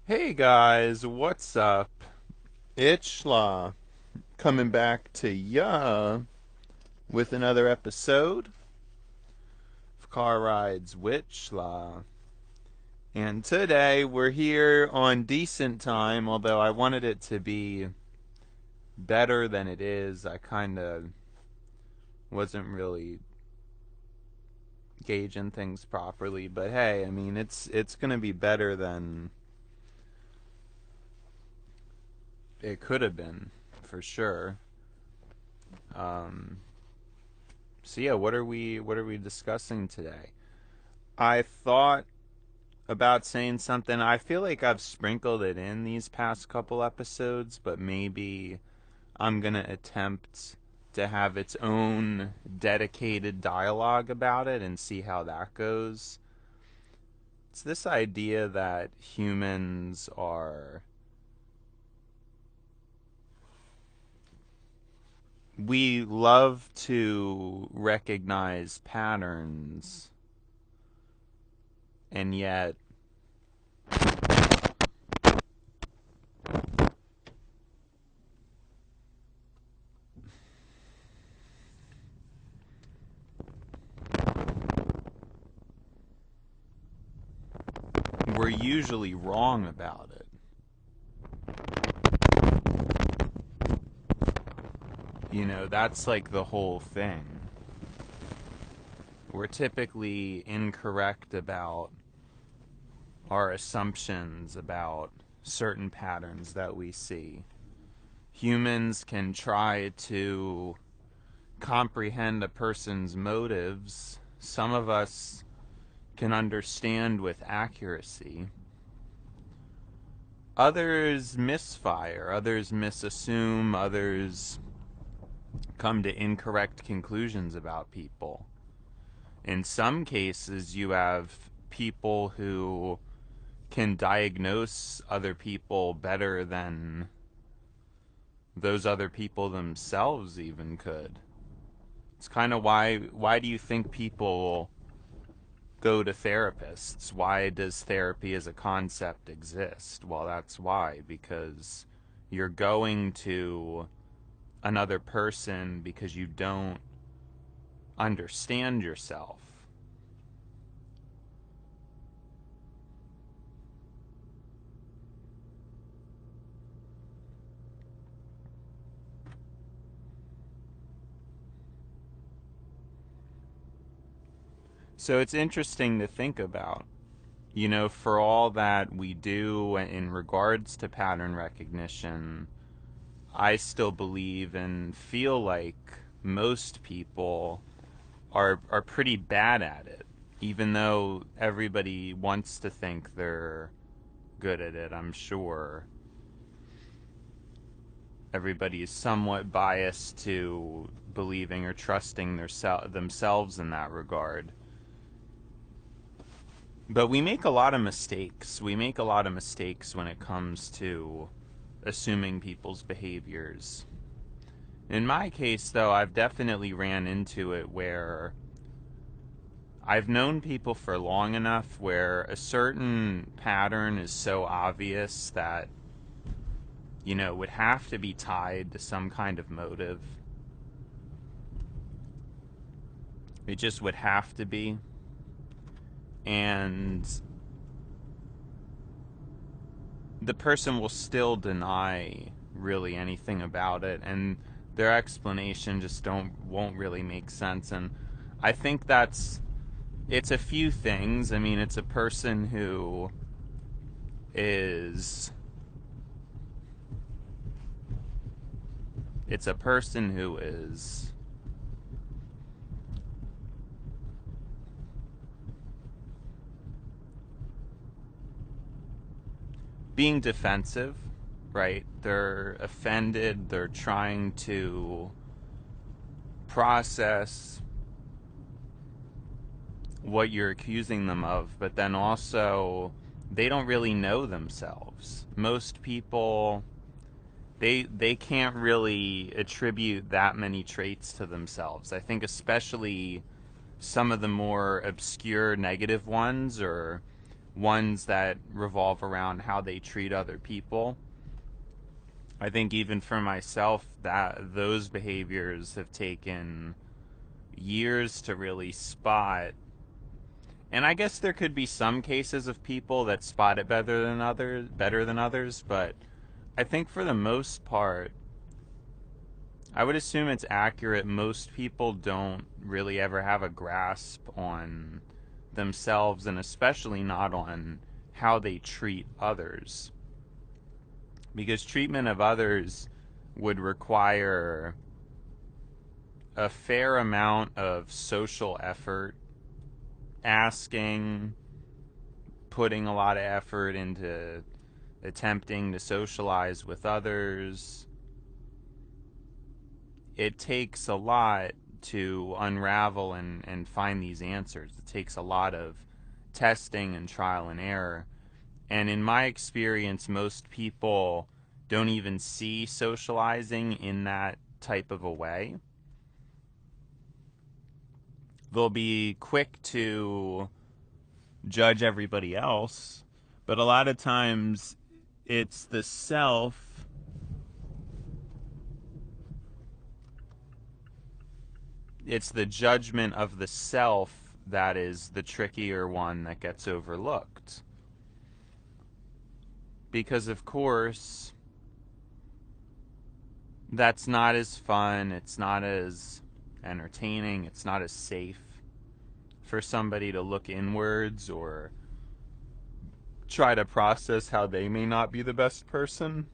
Hey guys, what's up? Itchla coming back to ya with another episode of Car Rides Witchla. And today we're here on decent time, although I wanted it to be better than it is. I kind of wasn't really gauging things properly, but hey, I mean it's going to be better than it could have been for sure. Um so yeah, what are we discussing today? I thought about saying something. I feel like I've sprinkled it in these past couple episodes, but maybe I'm going to attempt to have its own dedicated dialogue about it and see how that goes. It's this idea that humans are. We love to recognize patterns, and yet we're usually wrong about it. You know, that's like the whole thing. We're typically incorrect about our assumptions about certain patterns that we see. Humans can try to comprehend a person's motives. Some of us can understand with accuracy. Others misfire, others misassume, others come to incorrect conclusions about people. In some cases, you have people who can diagnose other people better than those other people themselves even could. It's kind of why do you think people go to therapists? Why does therapy as a concept exist? Well, that's why, because you're going to another person because you don't understand yourself. So it's interesting to think about. You know, for all that we do in regards to pattern recognition, I still believe and feel like most people are pretty bad at it, even though everybody wants to think they're good at it. I'm sure everybody is somewhat biased to believing or trusting themselves in that regard. But we make a lot of mistakes. We make a lot of mistakes when it comes to assuming people's behaviors. In my case, though, I've definitely ran into it where I've known people for long enough where a certain pattern is so obvious that, you know, would have to be tied to some kind of motive. It just would have to be. And the person will still deny really anything about it, and their explanation just don't won't really make sense. And I think it's a few things. I mean, it's a person who is it's a person who is being defensive, right? They're offended, they're trying to process what you're accusing them of, but then also they don't really know themselves. Most people they can't really attribute that many traits to themselves. I think especially some of the more obscure negative ones or ones that revolve around how they treat other people. I think even for myself, that those behaviors have taken years to really spot. And I guess there could be some cases of people that spot it better than others, but I think for the most part, I would assume it's accurate. Most people don't really ever have a grasp on themselves, and especially not on how they treat others. Because treatment of others would require a fair amount of social effort, asking, putting a lot of effort into attempting to socialize with others. It takes a lot to unravel and find these answers. It takes a lot of testing and trial and error. And in my experience, most people don't even see socializing in that type of a way. They'll be quick to judge everybody else, but a lot of times it's the self, it's the judgment of the self that is the trickier one that gets overlooked. Because, of course, that's not as fun, it's not as entertaining, it's not as safe for somebody to look inwards or try to process how they may not be the best person.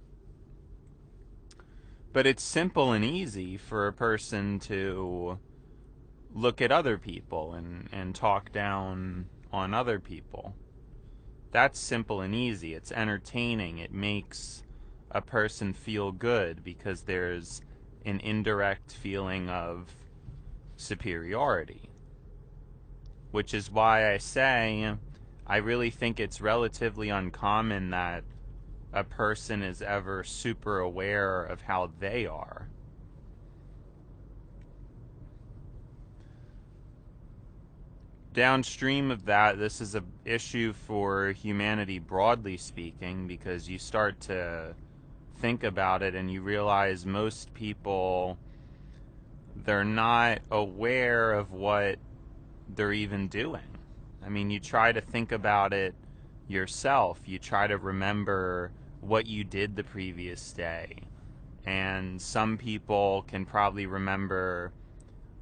But it's simple and easy for a person to look at other people and talk down on other people. That's simple and easy. It's entertaining. It makes a person feel good because there's an indirect feeling of superiority. Which is why I say I really think it's relatively uncommon that a person is ever super aware of how they are. Downstream of that, this is an issue for humanity broadly speaking, because you start to think about it and you realize most people, they're not aware of what they're even doing. I mean, you try to think about it yourself. You try to remember what you did the previous day. And some people can probably remember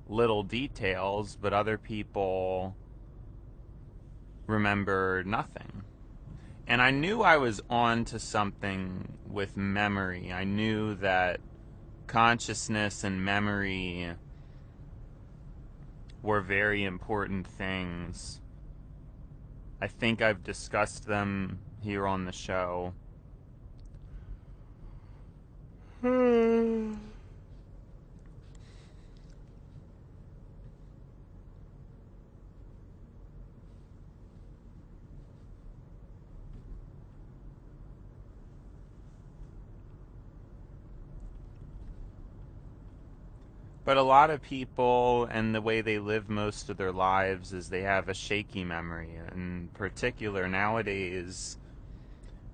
little details, but other people remember nothing. And I knew I was on to something with memory. I knew that consciousness and memory were very important things. I think I've discussed them here on the show. But a lot of people, and the way they live most of their lives, is they have a shaky memory. In particular, nowadays,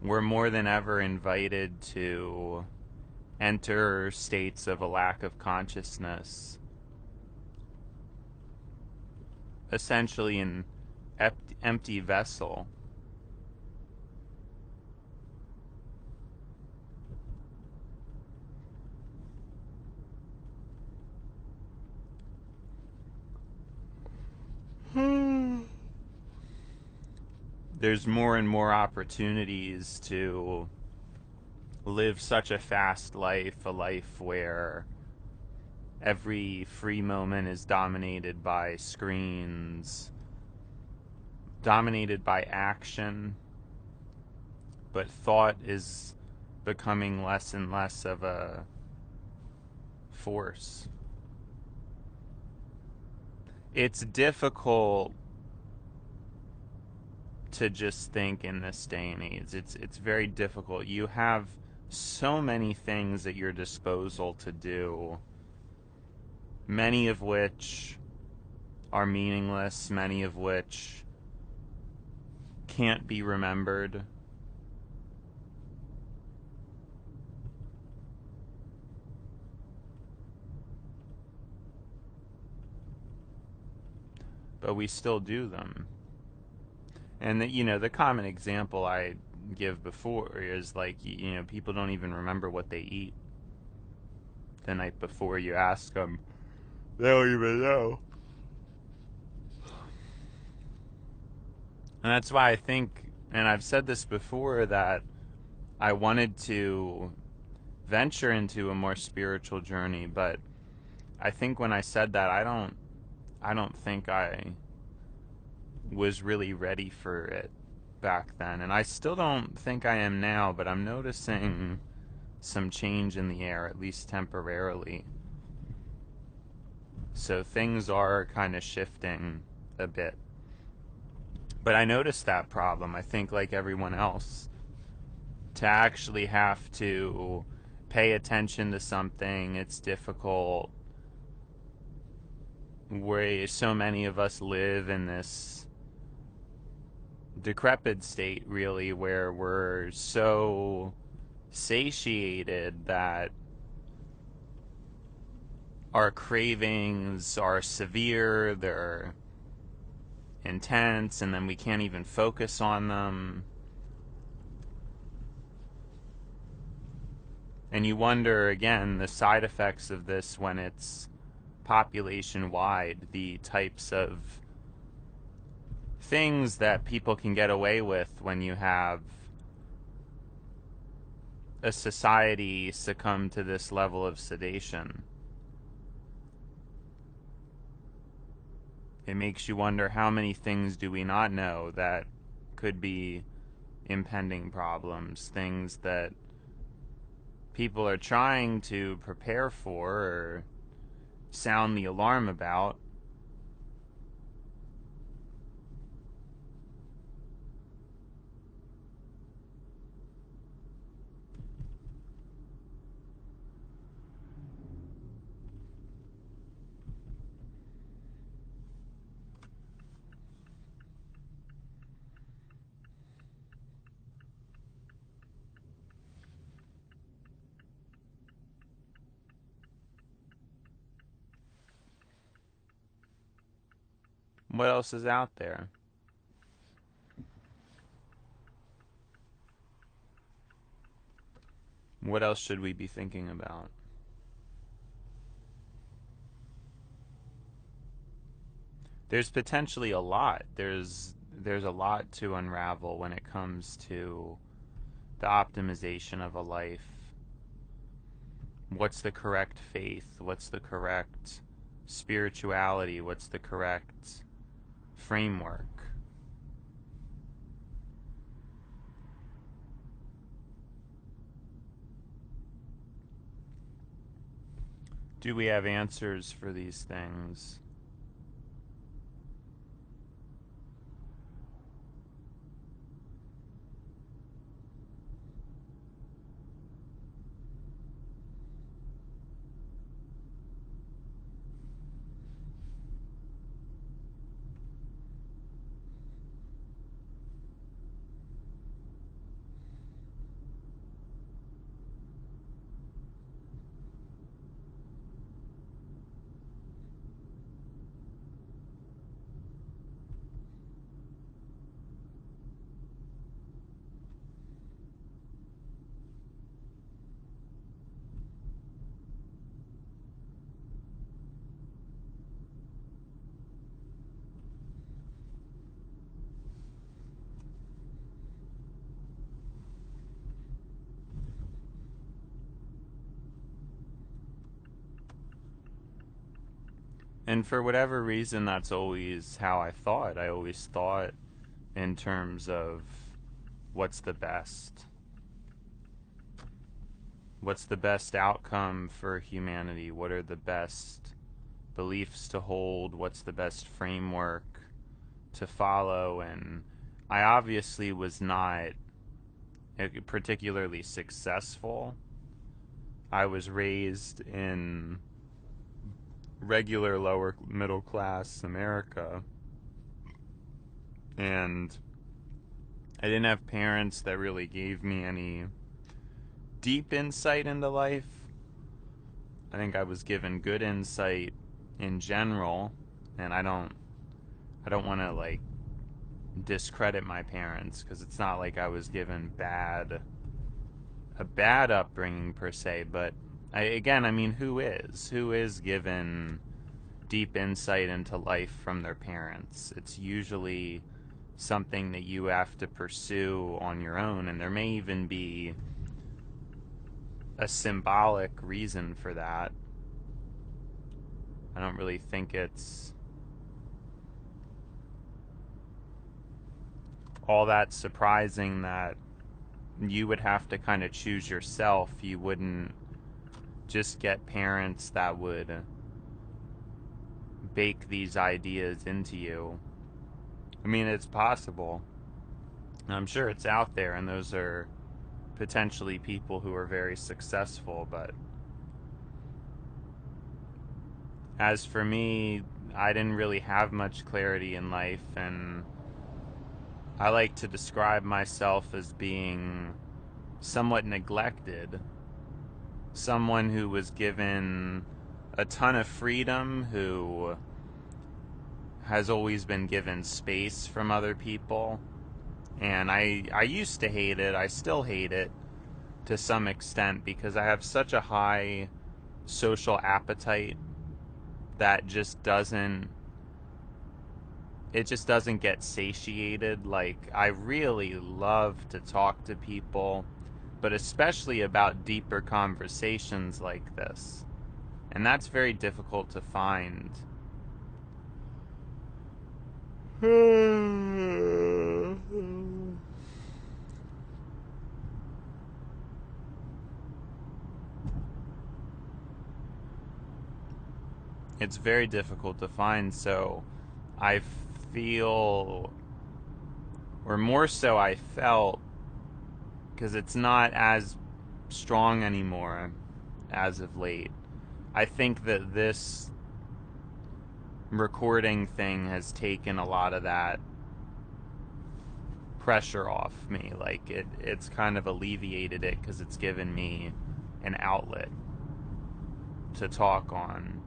we're more than ever invited to enter states of a lack of consciousness. Essentially an empty vessel. There's more and more opportunities to live such a fast life, a life where every free moment is dominated by screens, dominated by action, but thought is becoming less and less of a force. It's difficult to just think in this day and age. It's very difficult. You have so many things at your disposal to do, many of which are meaningless, many of which can't be remembered. But we still do them. And the common example I give before is like, people don't even remember what they eat the night before you ask them. They don't even know. And that's why I think, and I've said this before, that I wanted to venture into a more spiritual journey, but I think when I said that, I don't think I was really ready for it back then. And I still don't think I am now, but I'm noticing some change in the air, at least temporarily. So things are kind of shifting a bit. But I noticed that problem, I think, like everyone else, to actually have to pay attention to something. It's difficult. Where so many of us live in this decrepit state, really, where we're so satiated that our cravings are severe, they're intense, and then we can't even focus on them. And you wonder, again, the side effects of this when it's population-wide, the types of things that people can get away with when you have a society succumb to this level of sedation. It makes you wonder, how many things do we not know that could be impending problems, things that people are trying to prepare for or sound the alarm about. What else is out there? What else should we be thinking about? There's potentially a lot. There's a lot to unravel when it comes to the optimization of a life. What's the correct faith? What's the correct spirituality? What's the correct framework? Do we have answers for these things? And for whatever reason, that's always how I thought. I always thought in terms of what's the best. What's the best outcome for humanity? What are the best beliefs to hold? What's the best framework to follow? And I obviously was not particularly successful. I was raised in regular lower middle class America, and I didn't have parents that really gave me any deep insight into life. I think I was given good insight in general, and I don't want to like discredit my parents because it's not like I was given a bad upbringing per se, but I mean, who is given deep insight into life from their parents? It's usually something that you have to pursue on your own, and there may even be a symbolic reason for that. I don't really think it's all that surprising that you would have to kind of choose yourself. You wouldn't just get parents that would bake these ideas into you. I mean, it's possible. I'm sure it's out there, and those are potentially people who are very successful, but as for me, I didn't really have much clarity in life, and I like to describe myself as being somewhat neglected. Someone who was given a ton of freedom, who has always been given space from other people. And I used to hate it. I still hate it to some extent because I have such a high social appetite that it just doesn't get satiated. Like, I really love to talk to people, but especially about deeper conversations like this. And that's very difficult to find. It's very difficult to find, so I feel, or more so I felt, because it's not as strong anymore as of late. I think that this recording thing has taken a lot of that pressure off me. Like, it's kind of alleviated it because it's given me an outlet to talk on.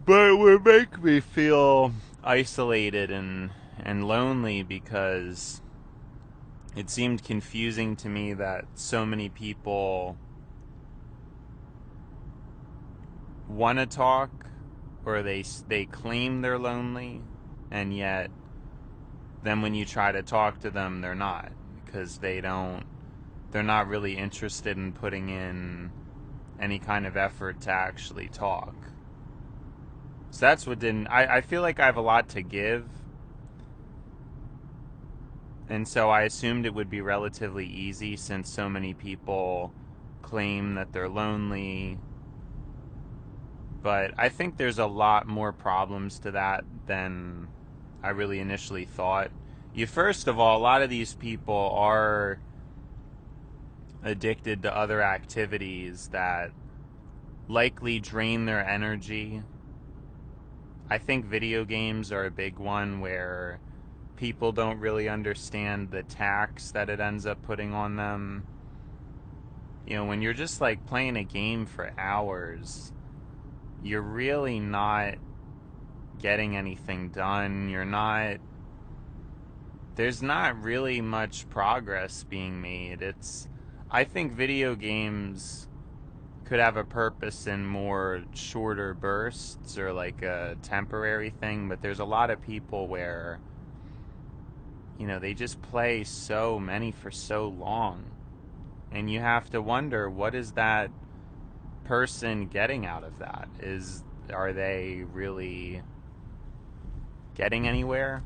But it would make me feel isolated and lonely because it seemed confusing to me that so many people want to talk, or they claim they're lonely, and yet then when you try to talk to them, they're not, because they're not really interested in putting in any kind of effort to actually talk. So that's what didn't I feel like I have a lot to give, and so I assumed it would be relatively easy since so many people claim that they're lonely. But I think there's a lot more problems to that than I really initially thought. First of all, a lot of these people are addicted to other activities that likely drain their energy. I think video games are a big one where people don't really understand the tax that it ends up putting on them. When you're just like playing a game for hours, you're really not getting anything done. There's not really much progress being made. I think video games could have a purpose in more shorter bursts or like a temporary thing, but there's a lot of people where, they just play so many for so long. And you have to wonder, what is that person getting out of that? Are they really getting anywhere?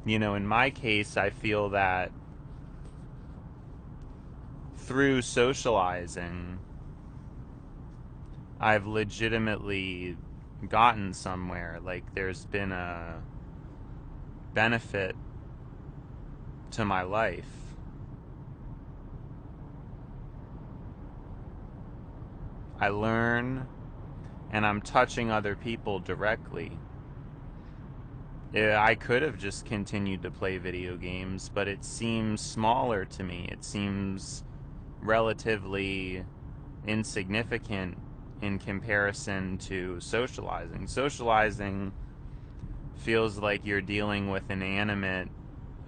In my case, I feel that through socializing, I've legitimately gotten somewhere. Like, there's been a benefit to my life. I learn, and I'm touching other people directly. I could have just continued to play video games, but it seems smaller to me. It seems relatively insignificant in comparison to socializing. Socializing feels like you're dealing with an animate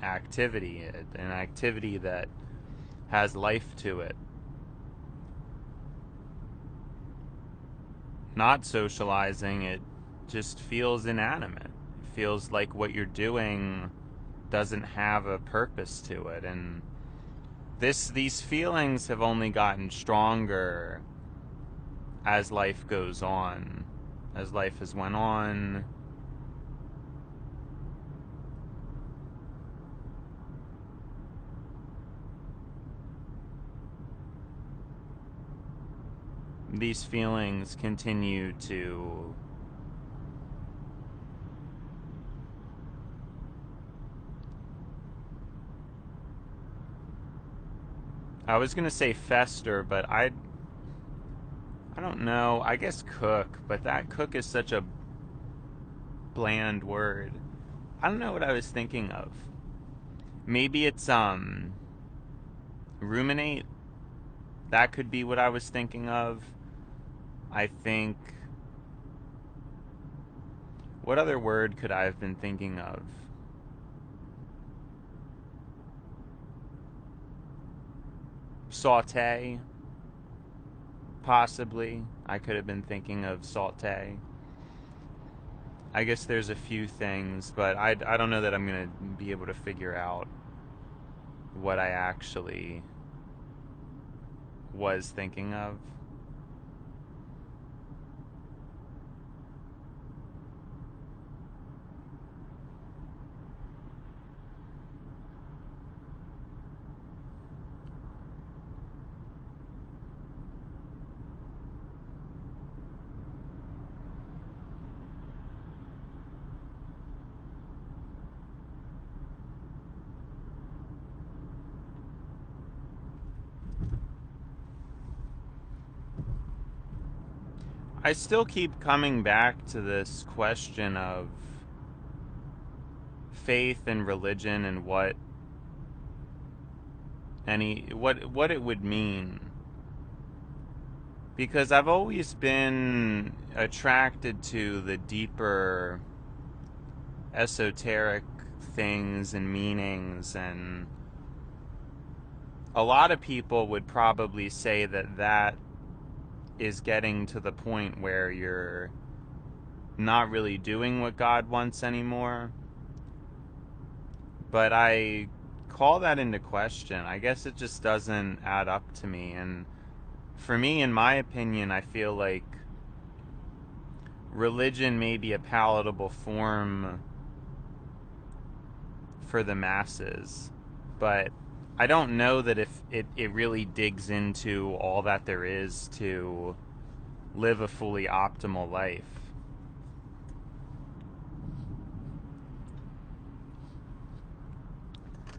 activity, an activity that has life to it. Not socializing, it just feels inanimate. It feels like what you're doing doesn't have a purpose to it, and these feelings have only gotten stronger as life goes on. As life has went on, these feelings continue to I was gonna say fester, but I don't know. I guess cook, but that cook is such a bland word. I don't know what I was thinking of. Maybe it's ruminate. That could be what I was thinking of. I think, what other word could I have been thinking of? Saute, possibly. I could have been thinking of saute. I guess there's a few things, but I don't know that I'm going to be able to figure out what I actually was thinking of. I still keep coming back to this question of faith and religion and what it would mean, because I've always been attracted to the deeper esoteric things and meanings, and a lot of people would probably say that is getting to the point where you're not really doing what God wants anymore. But I call that into question. I guess it just doesn't add up to me. And for me, in my opinion, I feel like religion may be a palatable form for the masses, but I don't know that if it really digs into all that there is to live a fully optimal life.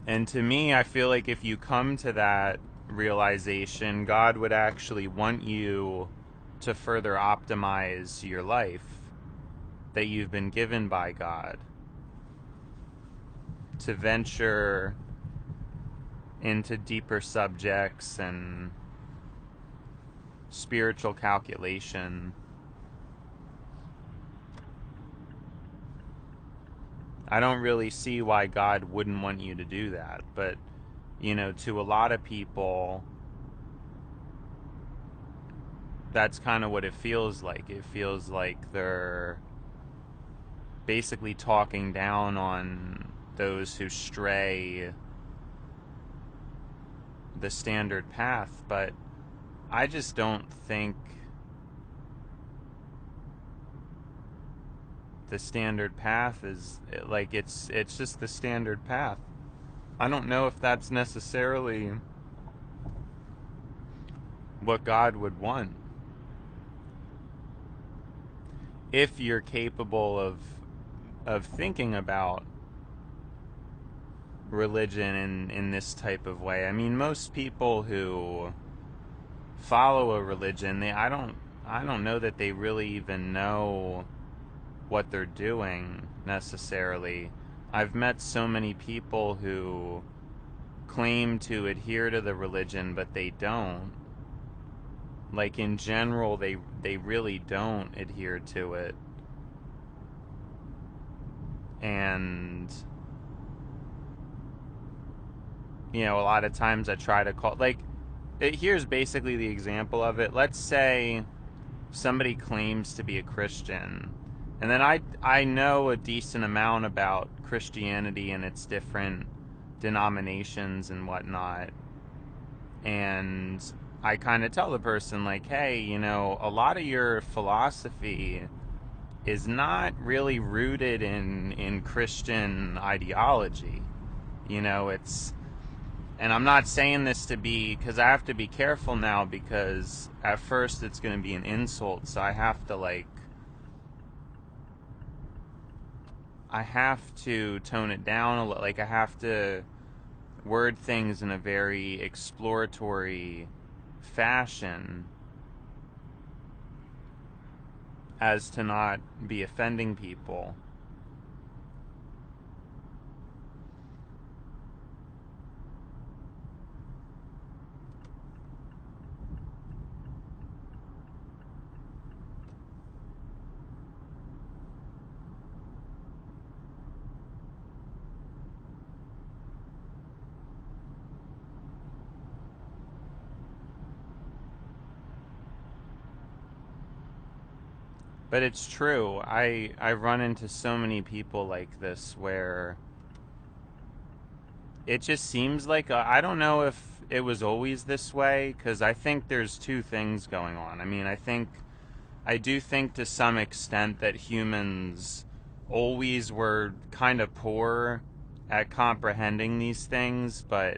And to me, I feel like if you come to that realization, God would actually want you to further optimize your life that you've been given by God, to venture into deeper subjects and spiritual calculation. I don't really see why God wouldn't want you to do that, but to a lot of people, that's kind of what it feels like. It feels like they're basically talking down on those who stray the standard path, but I just don't think the standard path is like it's just the standard path. I don't know if that's necessarily what God would want. If you're capable of thinking about religion in this type of way. I mean, most people who follow a religion, I don't know that they really even know what they're doing necessarily. I've met so many people who claim to adhere to the religion, but they don't. Like, in general, they really don't adhere to it. And, you know, a lot of times I try to call, like, here's basically the example of it. Let's say somebody claims to be a Christian, and then I know a decent amount about Christianity and its different denominations and whatnot, and I kind of tell the person, like, hey, you know, a lot of your philosophy is not really rooted in Christian ideology. You know, it's, and I'm not saying this to be, because I have to be careful now, because at first it's going to be an insult, so I have to, like, I have to tone it down a little. Like, I have to word things in a very exploratory fashion as to not be offending people. But it's true. I run into so many people like this where it just seems like, I don't know if it was always this way, because I think there's two things going on. I mean, I do think to some extent that humans always were kind of poor at comprehending these things, but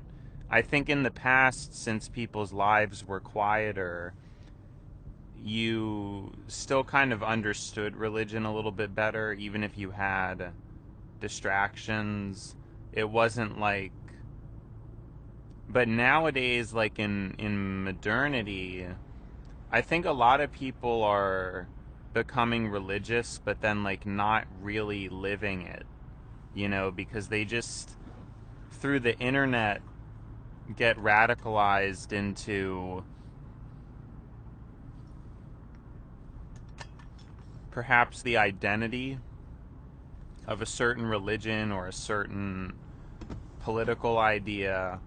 I think in the past, since people's lives were quieter, you still kind of understood religion a little bit better, even if you had distractions. It wasn't like, but nowadays, like in modernity, I think a lot of people are becoming religious, but then, like, not really living it, you know, because they just, through the internet, get radicalized into perhaps the identity of a certain religion or a certain political idea.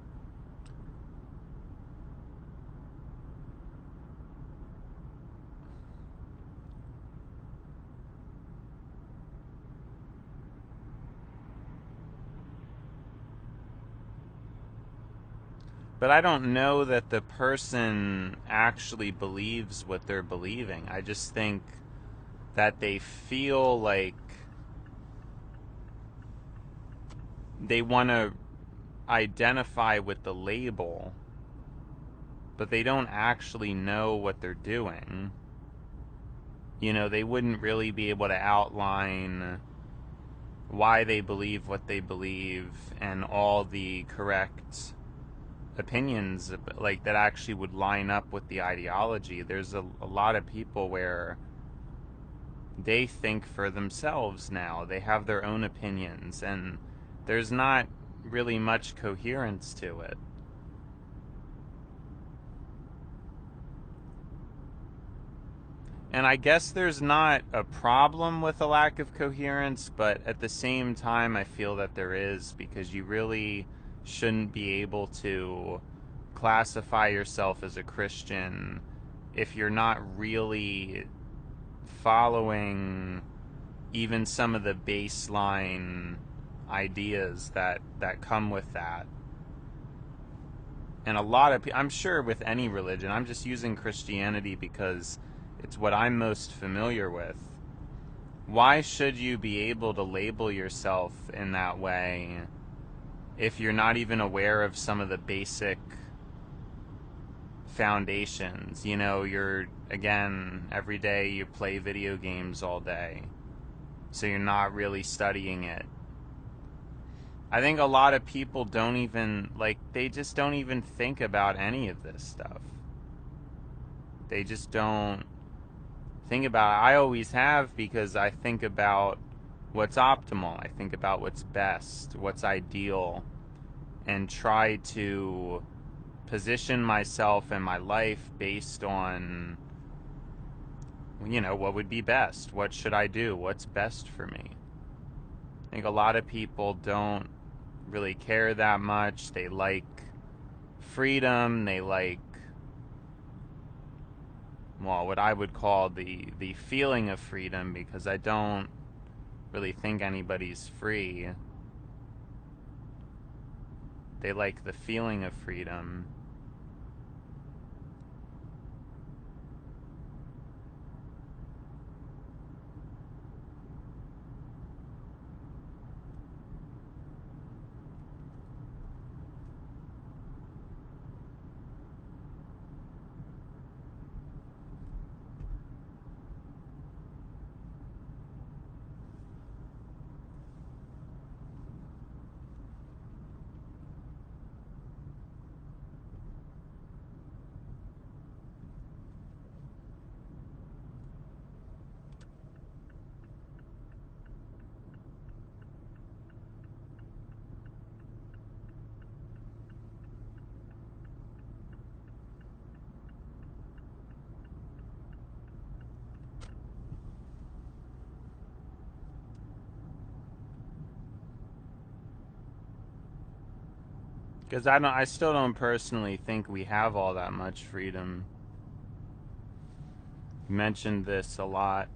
But I don't know that the person actually believes what they're believing. I just think that they feel like they want to identify with the label, but they don't actually know what they're doing. You know, they wouldn't really be able to outline why they believe what they believe and all the correct opinions, like, that actually would line up with the ideology. There's a lot of people where they think for themselves now. They have their own opinions, and there's not really much coherence to it. And I guess there's not a problem with a lack of coherence, but at the same time, I feel that there is, because you really shouldn't be able to classify yourself as a Christian if you're not really following even some of the baseline ideas that come with that. And a lot of I'm sure with any religion, I'm just using Christianity because it's what I'm most familiar with. Why should you be able to label yourself in that way if you're not even aware of some of the basic foundations? You know, you're, again, every day you play video games all day, so you're not really studying it. I think a lot of people don't even, like, they just don't even think about any of this stuff. They just don't think about it. I always have, because I think about what's optimal. I think about what's best, what's ideal, and try to position myself and my life based on, you know, what would be best? What should I do? What's best for me? I think a lot of people don't really care that much. They like freedom. They like, well, what I would call the feeling of freedom, because I don't really think anybody's free. They like the feeling of freedom. Because I still don't personally think we have all that much freedom. You mentioned this a lot.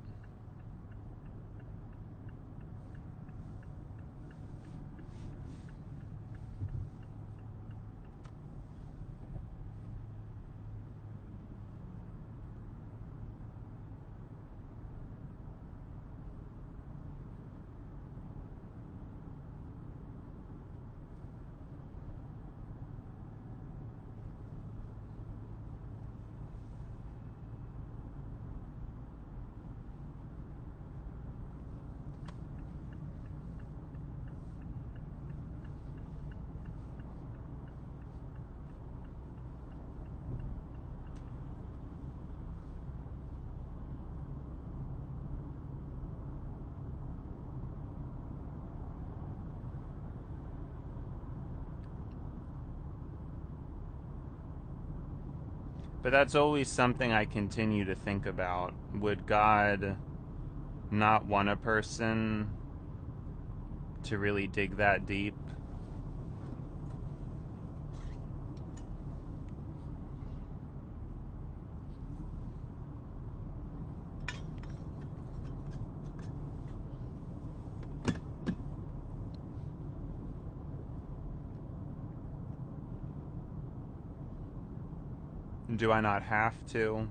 But that's always something I continue to think about. Would God not want a person to really dig that deep? Do I not have to?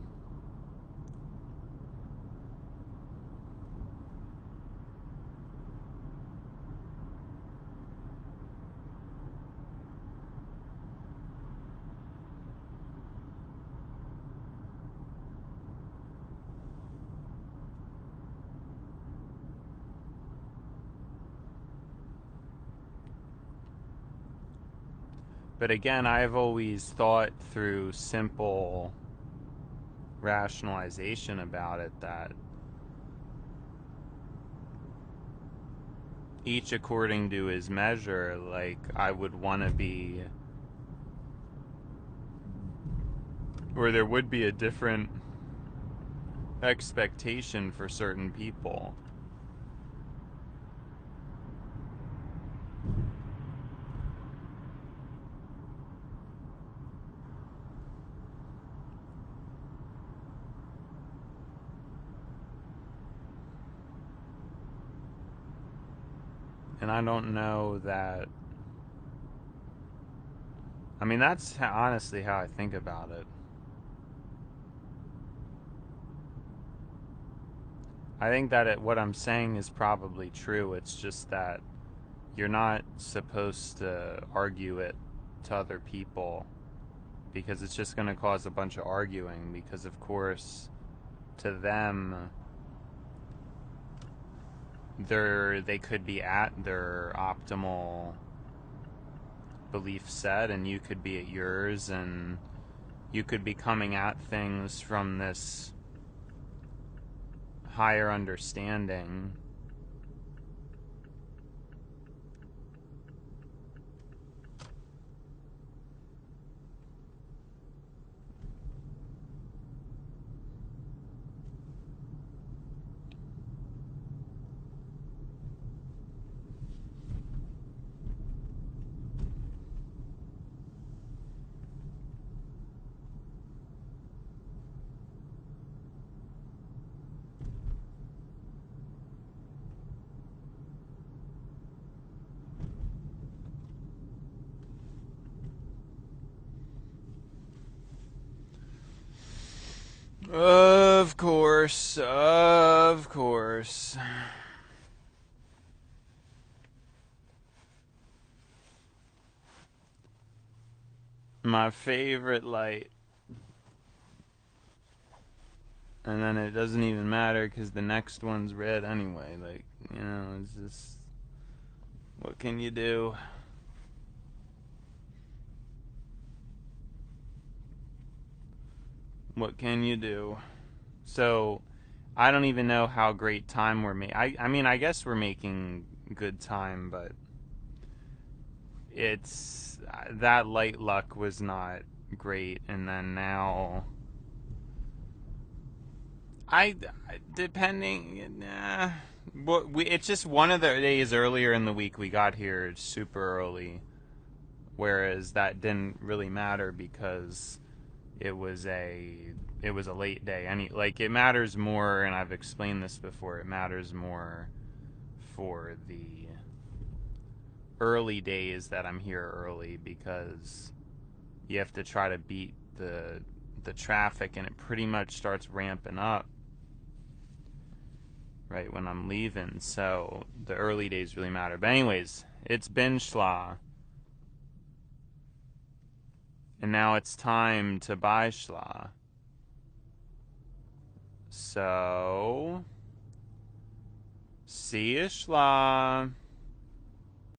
But again, I've always thought through simple rationalization about it, that each according to his measure. Like, I would want to be, or there would be a different expectation for certain people. And I don't know that. I mean, that's honestly how I think about it. I think that what I'm saying is probably true. It's just that you're not supposed to argue it to other people, because it's just going to cause a bunch of arguing. Because, of course, to them, they could be at their optimal belief set, and you could be at yours, and you could be coming at things from this higher understanding. Of course, of course. My favorite light. And then it doesn't even matter because the next one's red anyway. Like, you know, it's just. What can you do? What can you do? So, I don't even know how great time we're making. I mean, I guess we're making good time, but it's. That light luck was not great, and then now. Depending, it's just one of the days earlier in the week we got here super early, whereas that didn't really matter because it was a late day. Like it matters more, and I've explained this before. It matters more for the early days that I'm here early because you have to try to beat the traffic, and it pretty much starts ramping up right when I'm leaving. So the early days really matter. But anyways, it's been schla, and now it's time to buy schla. So see you schla.